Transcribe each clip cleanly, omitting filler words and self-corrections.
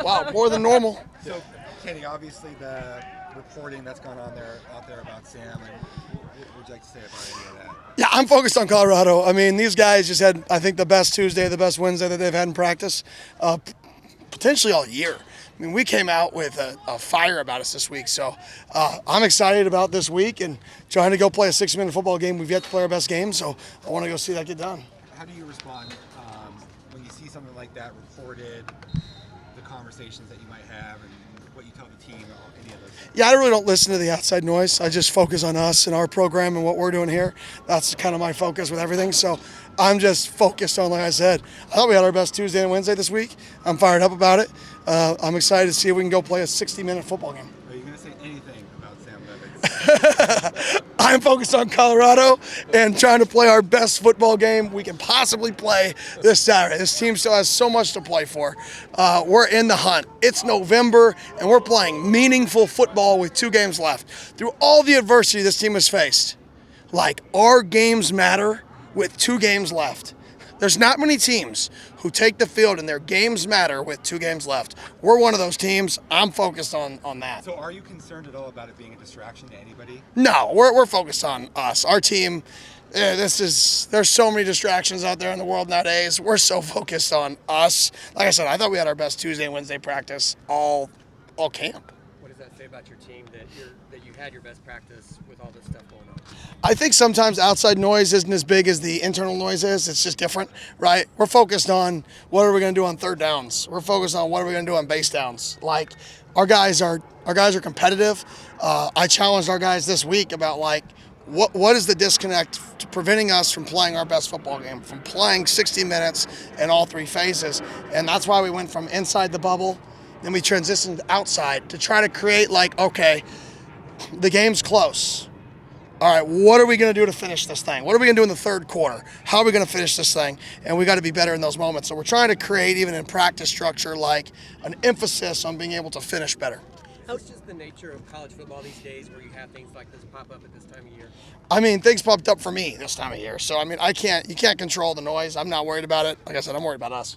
Wow, more than normal. So, Kenny, obviously the reporting that's gone on out there about Sam, and what would you like to say about any of that? Yeah, I'm focused on Colorado. I mean, these guys just had, I think, the best Tuesday, the best Wednesday that they've had in practice, potentially all year. I mean, we came out with a fire about us this week, so I'm excited about this week and trying to go play a 60-minute football game. We've yet to play our best game, so I want to go see that get done. How do you respond when you see something like that reported, the conversations that you might have, and what you tell the team, or any of those things? Yeah, I really don't listen to the outside noise. I just focus on us and our program and what we're doing here. That's kind of my focus with everything. So I'm just focused on, like I said, I thought we had our best Tuesday and Wednesday this week. I'm fired up about it. I'm excited to see if we can go play a 60-minute football game. Are you going to say anything about Sam Levitt? I'm focused on Colorado and trying to play our best football game we can possibly play this Saturday. This team still has so much to play for. We're in the hunt. It's November, and we're playing meaningful football with 2 games left. Through all the adversity this team has faced, like, our games matter with 2 games left. There's not many teams who take the field and their games matter with 2 games left. We're one of those teams. I'm focused on that. So are you concerned at all about it being a distraction to anybody? No, we're focused on us. Our team, there's so many distractions out there in the world nowadays. We're so focused on us. Like I said, I thought we had our best Tuesday and Wednesday practice all camp. What does that say about your team that you had your best practice with all this stuff going on? I think sometimes outside noise isn't as big as the internal noise is. It's just different, right? We're focused on what are we going to do on third downs. We're focused on what are we going to do on base downs. Like, our guys are competitive. I challenged our guys this week about, like, what is the disconnect to preventing us from playing our best football game, from playing 60 minutes in all 3 phases. And that's why we went from inside the bubble, then we transitioned outside to try to create, like, okay, the game's close. All right, what are we going to do to finish this thing? What are we going to do in the third quarter? How are we going to finish this thing? And we got to be better in those moments. So we're trying to create, even in practice structure, like an emphasis on being able to finish better. How's just the nature of college football these days where you have things like this pop up at this time of year? I mean, things popped up for me this time of year. So, I mean, you can't control the noise. I'm not worried about it. Like I said, I'm worried about us.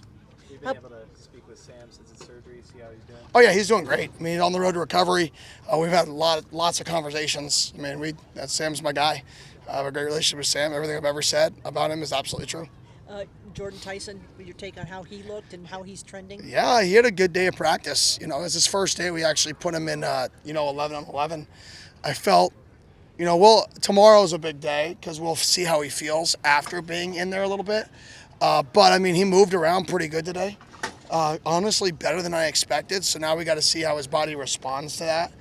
You've been able to speak with Sam since his surgery, see how he's doing? Oh, yeah, he's doing great. I mean, on the road to recovery. We've had lots of conversations. I mean, Sam's my guy. I have a great relationship with Sam. Everything I've ever said about him is absolutely true. Jordan Tyson, your take on how he looked and how he's trending? Yeah, he had a good day of practice. You know, it was his first day. We actually put him in, 11 on 11. I felt, tomorrow's a big day because we'll see how he feels after being in there a little bit. But, I mean, he moved around pretty good today. Honestly, better than I expected. So now we got to see how his body responds to that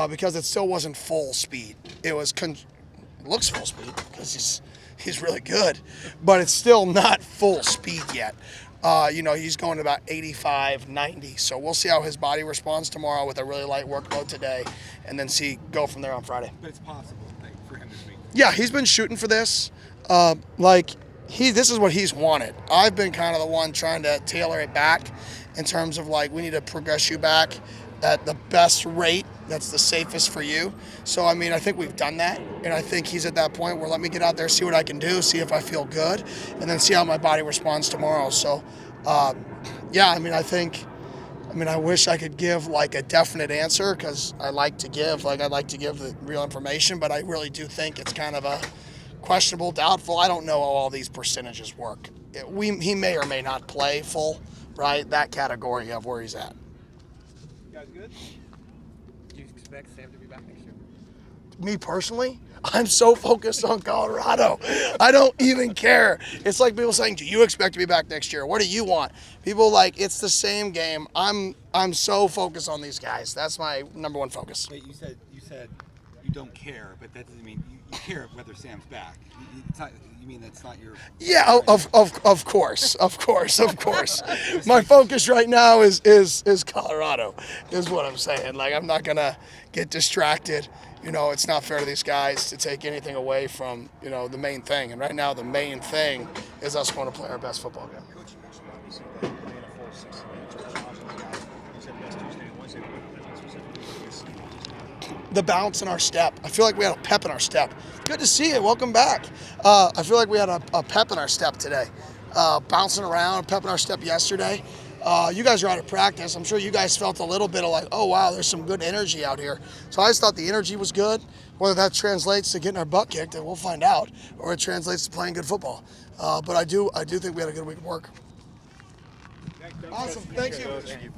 because it still wasn't full speed. It looks full speed because he's really good, but it's still not full speed yet. He's going about 85, 90. So we'll see how his body responds tomorrow with a really light workload today and then go from there on Friday. But it's possible, for him this week. Yeah, he's been shooting for this. This is what he's wanted. I've been kind of the one trying to tailor it back in terms of, like, we need to progress you back at the best rate that's the safest for you. So, I mean, I think we've done that, and I think he's at that point where let me get out there, see what I can do, see if I feel good, and then see how my body responds tomorrow. So, I wish I could give, like, a definite answer because I'd like to give the real information, but I really do think it's kind of a questionable, doubtful. I don't know how all these percentages work. He may or may not play full, right? That category of where he's at. You guys good? Do you expect Sam to be back next year? Me personally, I'm so focused on Colorado. I don't even care. It's like people saying, do you expect to be back next year? What do you want? People it's the same game. I'm so focused on these guys. That's my number one focus. Wait, you said you don't care, but that doesn't mean you care whether Sam's back. You mean that's not your... Yeah, of course. My focus right now is Colorado, is what I'm saying. Like, I'm not going to get distracted. It's not fair to these guys to take anything away from, the main thing. And right now the main thing is us going to play our best football game. Coach, you mentioned obviously that playing a full 60 minutes was challenging these guys. You said best Tuesday and Wednesday. What specifically did you see just now? The bounce in our step. I feel like we had a pep in our step. Good to see you. Welcome back. I feel like we had a pep in our step today. Bouncing around, pep in our step yesterday. You guys are out of practice. I'm sure you guys felt a little bit of like, oh wow, there's some good energy out here. So I just thought the energy was good. Whether that translates to getting our butt kicked, and we'll find out, or it translates to playing good football. But I do think we had a good week of work. Awesome. Thank you.